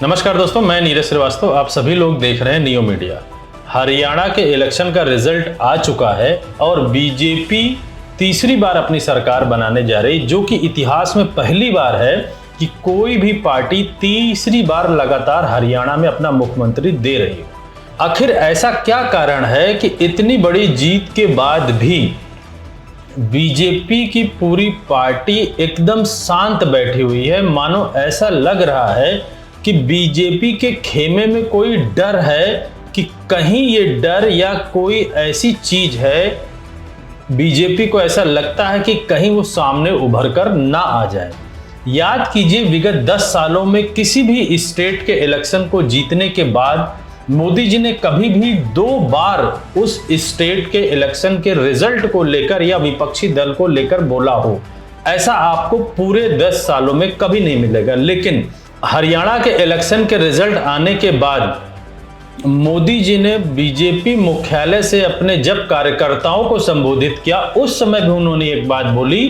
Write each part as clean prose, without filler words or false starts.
नमस्कार दोस्तों, मैं नीरज श्रीवास्तव। आप सभी लोग देख रहे हैं नियो मीडिया। हरियाणा के इलेक्शन का रिजल्ट आ चुका है और बीजेपी तीसरी बार अपनी सरकार बनाने जा रही, जो कि इतिहास में पहली बार है कि कोई भी पार्टी तीसरी बार लगातार हरियाणा में अपना मुख्यमंत्री दे रही है। आखिर ऐसा क्या कारण है कि इतनी बड़ी जीत के बाद भी बीजेपी की पूरी पार्टी एकदम शांत बैठी हुई है? मानो ऐसा लग रहा है कि बीजेपी के खेमे में कोई डर है कि कहीं ये डर या कोई ऐसी चीज है, बीजेपी को ऐसा लगता है कि कहीं वो सामने उभर कर ना आ जाए। याद कीजिए, विगत 10 सालों में किसी भी स्टेट के इलेक्शन को जीतने के बाद मोदी जी ने कभी भी 2 बार उस स्टेट के इलेक्शन के रिजल्ट को लेकर या विपक्षी दल को लेकर बोला हो। ऐसा आपको पूरे 10 सालों में कभी नहीं मिलेगा। लेकिन हरियाणा के इलेक्शन के रिजल्ट आने के बाद मोदी जी ने बीजेपी मुख्यालय से अपने जब कार्यकर्ताओं को संबोधित किया, उस समय भी उन्होंने एक बात बोली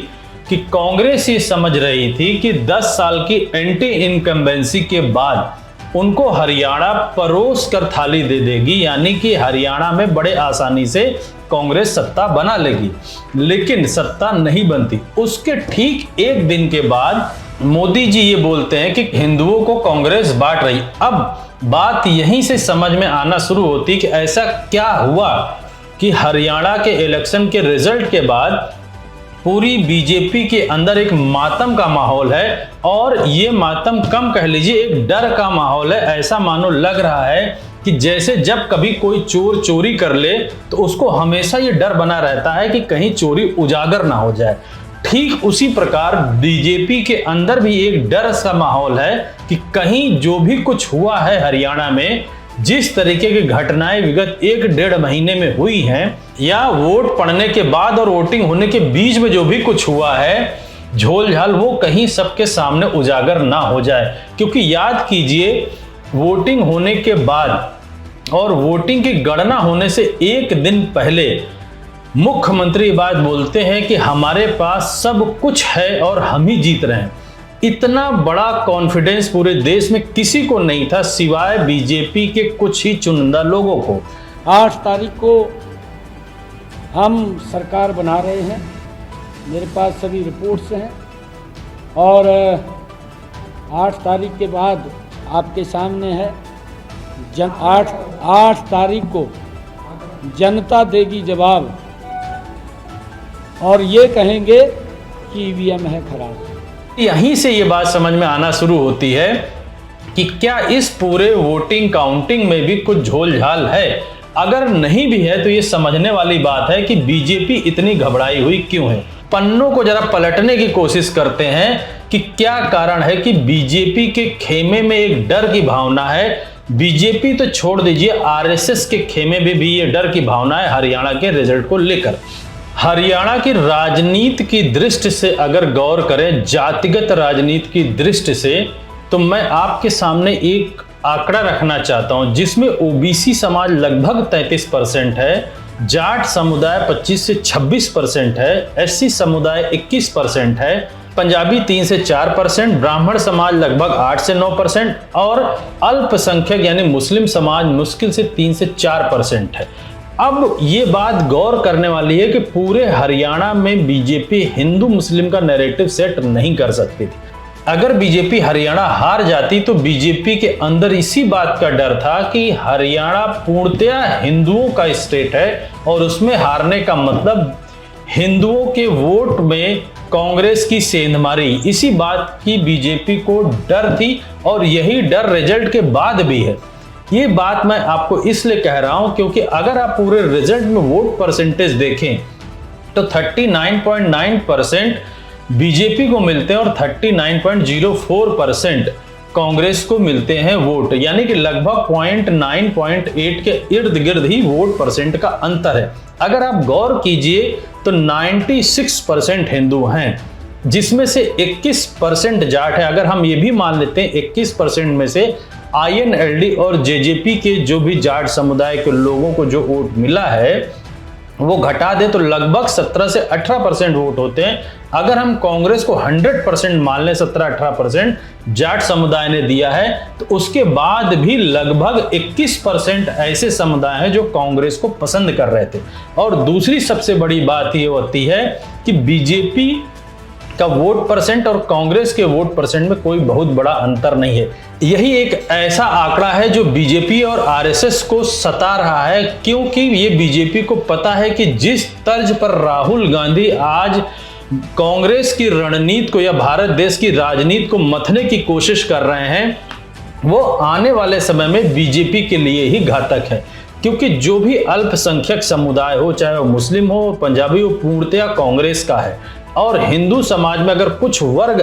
कि कांग्रेस ये समझ रही थी कि 10 साल की एंटी इनकम्बेंसी के बाद उनको हरियाणा परोस कर थाली दे देगी, यानी कि हरियाणा में बड़े आसानी से कांग्रेस सत्ता बना लेगी। लेकिन सत्ता नहीं बनती। उसके ठीक एक दिन के बाद मोदी जी ये बोलते हैं कि हिंदुओं को कांग्रेस बांट रही। अब बात यहीं से समझ में आना शुरू होती कि ऐसा क्या हुआ कि हरियाणा के इलेक्शन के रिजल्ट के बाद पूरी बीजेपी के अंदर एक मातम का माहौल है, और ये मातम कम कह लीजिए एक डर का माहौल है। ऐसा मानो लग रहा है कि जैसे जब कभी कोई चोर चोरी कर ले तो उसको हमेशा ये डर बना रहता है कि कहीं चोरी उजागर ना हो जाए। ठीक उसी प्रकार बीजेपी के अंदर भी एक डर सा माहौल है कि कहीं जो भी कुछ हुआ है हरियाणा में, जिस तरीके की घटनाएं विगत 1-1.5 महीने में हुई हैं, या वोट पड़ने के बाद और वोटिंग होने के बीच में जो भी कुछ हुआ है झोल झाल, वो कहीं सबके सामने उजागर ना हो जाए। क्योंकि याद कीजिए, वोटिंग होने के बाद और वोटिंग की गणना होने से एक दिन पहले मुख्यमंत्री बात बोलते हैं कि हमारे पास सब कुछ है और हम ही जीत रहे हैं। इतना बड़ा कॉन्फिडेंस पूरे देश में किसी को नहीं था सिवाय बीजेपी के कुछ ही चुनिंदा लोगों को। 8 तारीख को हम सरकार बना रहे हैं। मेरे पास सभी रिपोर्ट्स हैं और 8 तारीख के बाद आपके सामने है 8 तारीख को जनता देगी जवाब और ये कहेंगे कि ईवीएम है खराब। यहीं से ये बात समझ में आना शुरू होती है कि क्या इस पूरे वोटिंग काउंटिंग में भी कुछ झोल झाल है। अगर नहीं भी है तो ये समझने वाली बात है कि बीजेपी इतनी घबराई हुई क्यों है। पन्नों को जरा पलटने की कोशिश करते हैं कि क्या कारण है कि बीजेपी के खेमे में एक डर की भावना है। बीजेपी तो छोड़ दीजिए, आरएसएस के खेमे में भी ये डर की भावना है हरियाणा के रिजल्ट को लेकर। हरियाणा की राजनीति की दृष्टि से अगर गौर करें, जातिगत राजनीति की दृष्टि से, तो मैं आपके सामने एक आंकड़ा रखना चाहता हूं जिसमें ओबीसी समाज लगभग 33% है, जाट समुदाय 25 से 26% है, एससी समुदाय 21% है, पंजाबी 3 से 4%, ब्राह्मण समाज लगभग 8 से 9% और अल्पसंख्यक यानी मुस्लिम समाज मुश्किल से 3 से 4% है। अब ये बात गौर करने वाली है कि पूरे हरियाणा में बीजेपी हिंदू मुस्लिम का नैरेटिव सेट नहीं कर सकती थी। अगर बीजेपी हरियाणा हार जाती तो बीजेपी के अंदर इसी बात का डर था कि हरियाणा पूर्णतया हिंदुओं का स्टेट है और उसमें हारने का मतलब हिंदुओं के वोट में कांग्रेस की सेंधमारी। इसी बात की बीजेपी को डर थी और यही डर रिजल्ट के बाद भी है। ये बात मैं आपको इसलिए कह रहा हूं क्योंकि अगर आप पूरे रिजल्ट में वोट परसेंटेज देखें तो 39.9% बीजेपी को मिलते हैं और 39.04% कांग्रेस को मिलते हैं वोट, यानी कि लगभग 0.9-0.8 के इर्द गिर्द ही वोट परसेंट का अंतर है। अगर आप गौर कीजिए तो 96% हिंदू हैं, जिसमें से 21% जाट है। अगर हम ये भी मान लेते हैं 21% में से आईएनएलडी और जेजेपी के जो भी जाट समुदाय के लोगों को जो वोट मिला है, वो घटा दे तो लगभग 17 से 18% वोट होते हैं। अगर हम कांग्रेस को 100% मान लें, 17-18% जाट समुदाय ने दिया है, तो उसके बाद भी लगभग 21% ऐसे समुदाय हैं जो कांग्रेस को पसंद कर रहे थे। और दूसरी सबसे बड़ी बात ये होती है कि बीजेपी का वोट परसेंट और कांग्रेस के वोट परसेंट में कोई बहुत बड़ा अंतर नहीं है। यही एक ऐसा आंकड़ा है जो बीजेपी और आरएसएस को सता रहा है, क्योंकि ये बीजेपी को पता है कि जिस तर्ज पर राहुल गांधी आज कांग्रेस की रणनीति को या भारत देश की राजनीति को मथने की कोशिश कर रहे हैं, वो आने वाले समय में बीजेपी के लिए ही घातक है। क्योंकि जो भी अल्पसंख्यक समुदाय हो, चाहे वो मुस्लिम हो, पंजाबी हो, पूर्णतया कांग्रेस का है। और हिंदू समाज में अगर कुछ वर्ग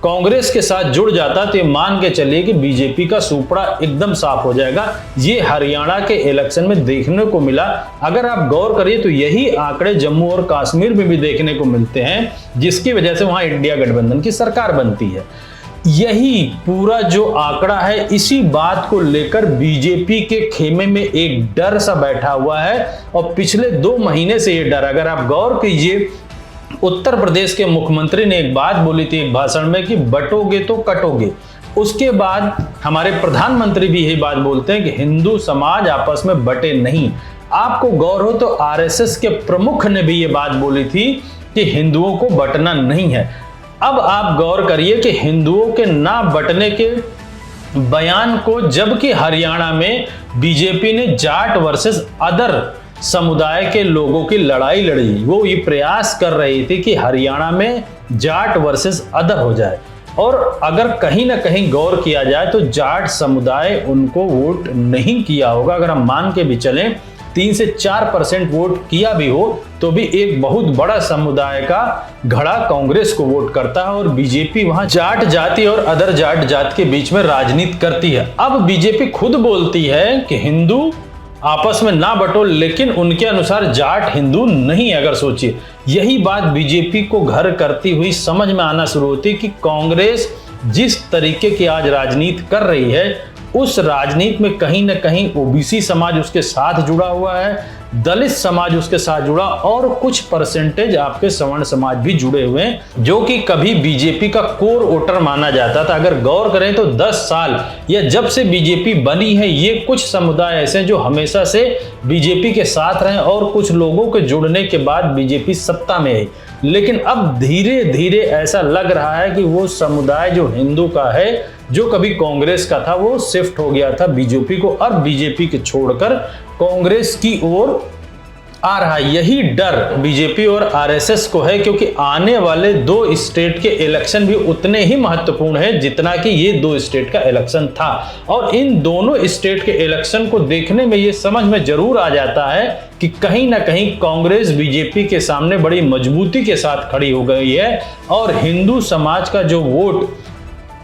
कांग्रेस के साथ जुड़ जाता तो ये मान के चलिए कि बीजेपी का सुपड़ा एकदम साफ हो जाएगा। ये हरियाणा के इलेक्शन में देखने को मिला। अगर आप गौर करिए तो यही आंकड़े जम्मू और कश्मीर में भी देखने को मिलते हैं, जिसकी वजह से वहां इंडिया गठबंधन की सरकार बनती है। यही पूरा जो आंकड़ा है, इसी बात को लेकर बीजेपी के खेमे में एक डर सा बैठा हुआ है। और पिछले 2 महीने से ये डर, अगर आप गौर कीजिए, उत्तर प्रदेश के मुख्यमंत्री ने एक बात बोली थी एक भाषण में कि बटोगे तो कटोगे। उसके बाद हमारे प्रधानमंत्री भी यही बात बोलते हैं कि हिंदू समाज आपस में बटे नहीं। आपको गौर हो तो आरएसएस के प्रमुख ने भी ये बात बोली थी कि हिंदुओं को बटना नहीं है। अब आप गौर करिए कि हिंदुओं के ना बटने के बयान को, जबकि हरियाणा में बीजेपी ने जाट वर्सेस अदर समुदाय के लोगों की लड़ाई लड़ी, वो ये प्रयास कर रही थी कि हरियाणा में जाट वर्सेस अदर हो जाए। और अगर कहीं ना कहीं गौर किया जाए तो जाट समुदाय उनको वोट नहीं किया होगा। अगर हम मान के भी चलें 3 से 4% वोट किया भी हो तो भी एक बहुत बड़ा समुदाय का घड़ा कांग्रेस को वोट करता है। और बीजेपी वहां जाट जाति और अदर जाट जाति के बीच में राजनीति करती है। अब बीजेपी खुद बोलती है कि हिंदू आपस में ना बटो, लेकिन उनके अनुसार जाट हिंदू नहीं। अगर सोचिए, यही बात बीजेपी को घर करती हुई समझ में आना शुरू होती कि कांग्रेस जिस तरीके की आज राजनीति कर रही है, उस राजनीति में कहीं ना कहीं ओबीसी समाज उसके साथ जुड़ा हुआ है, दलित समाज उसके साथ जुड़ा, और कुछ परसेंटेज आपके सवर्ण समाज भी जुड़े हुए हैं, जो कि कभी बीजेपी का कोर वोटर माना जाता था। अगर गौर करें तो 10 साल या जब से बीजेपी बनी है, ये कुछ समुदाय ऐसे हैं जो हमेशा से बीजेपी के साथ रहे, और कुछ लोगों के जुड़ने के बाद बीजेपी सत्ता में है। लेकिन अब धीरे धीरे ऐसा लग रहा है कि वो समुदाय जो हिंदू का है, जो कभी कांग्रेस का था, वो शिफ्ट हो गया था बीजेपी को, और बीजेपी के छोड़कर कांग्रेस की ओर आ रहा है। यही डर बीजेपी और आरएसएस को है, क्योंकि आने वाले 2 स्टेट के इलेक्शन भी उतने ही महत्वपूर्ण है जितना कि ये 2 स्टेट का इलेक्शन था। और इन दोनों स्टेट के इलेक्शन को देखने में ये समझ में जरूर आ जाता है कि कहीं ना कहीं कांग्रेस बीजेपी के सामने बड़ी मजबूती के साथ खड़ी हो गई है। और हिंदू समाज का जो वोट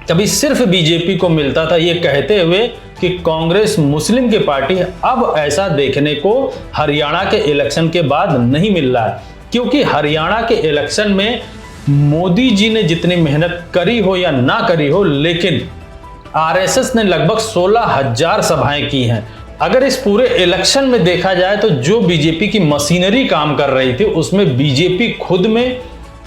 कभी सिर्फ बीजेपी को मिलता था, ये कहते हुए कि कांग्रेस मुस्लिम की पार्टी है, अब ऐसा देखने को हरियाणा के इलेक्शन के बाद नहीं मिल रहा है। क्योंकि हरियाणा के इलेक्शन में मोदी जी ने जितनी मेहनत करी हो या ना करी हो, लेकिन आरएसएस ने लगभग 16,000 सभाएं की हैं। अगर इस पूरे इलेक्शन में देखा जाए तो जो बीजेपी की मशीनरी काम कर रही थी, उसमें बीजेपी खुद में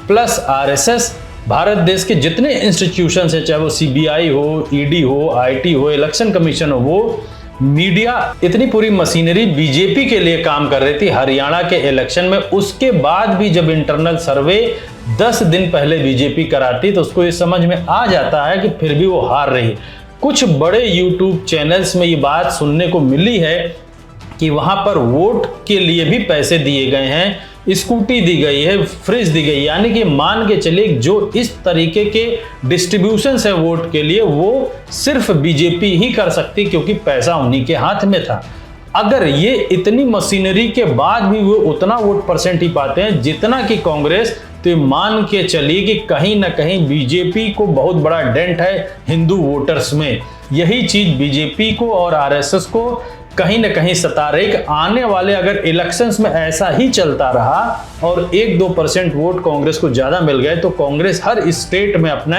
प्लस आरएसएस, भारत देश के जितने इंस्टीट्यूशंस हैं, चाहे वो सीबीआई हो, ईडी हो, आईटी हो, इलेक्शन कमीशन हो, वो मीडिया, इतनी पूरी मशीनरी बीजेपी के लिए काम कर रही थी हरियाणा के इलेक्शन में। उसके बाद भी जब इंटरनल सर्वे 10 दिन पहले बीजेपी कराती तो उसको ये समझ में आ जाता है कि फिर भी वो हार रही। कुछ बड़े यूट्यूब चैनल्स में ये बात सुनने को मिली है कि वहां पर वोट के लिए भी पैसे दिए गए हैं, स्कूटी दी गई है, फ्रिज दी गई, यानी कि मान के चलिए जो इस तरीके के डिस्ट्रीब्यूशन है वोट के लिए, वो सिर्फ बीजेपी ही कर सकती, क्योंकि पैसा उन्हीं के हाथ में था। अगर ये इतनी मशीनरी के बाद भी वो उतना वोट परसेंट ही पाते हैं जितना कि कांग्रेस, तो मान के चलिए कि कहीं ना कहीं बीजेपी को बहुत बड़ा डेंट है हिंदू वोटर्स में। यही चीज बीजेपी को और आरएसएस को कहीं ना कहीं सता रही कि आने वाले अगर इलेक्शंस में ऐसा ही चलता रहा और 1-2% वोट कांग्रेस को ज्यादा मिल गए तो कांग्रेस हर स्टेट में अपने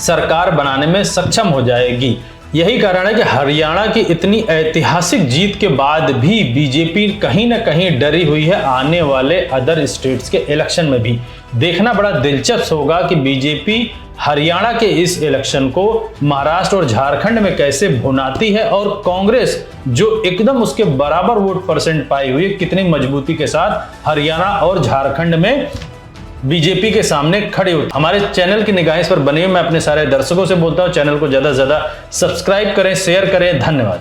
सरकार बनाने में सक्षम हो जाएगी। यही कारण है कि हरियाणा की इतनी ऐतिहासिक जीत के बाद भी बीजेपी कहीं ना कहीं डरी हुई है आने वाले अदर स्टेट्स के इलेक्शन में भी। देखना बड़ा दिलचस्प होगा कि बीजेपी हरियाणा के इस इलेक्शन को महाराष्ट्र और झारखंड में कैसे भुनाती है और कांग्रेस जो एकदम उसके बराबर वोट परसेंट पाई हुई है कितनी मजबूती के साथ हरियाणा और झारखंड में बीजेपी के सामने खड़े होते। हमारे चैनल की निगाहें इस पर बनी हुई। मैं अपने सारे दर्शकों से बोलता हूं चैनल को ज्यादा से ज्यादा सब्सक्राइब करें, शेयर करें। धन्यवाद।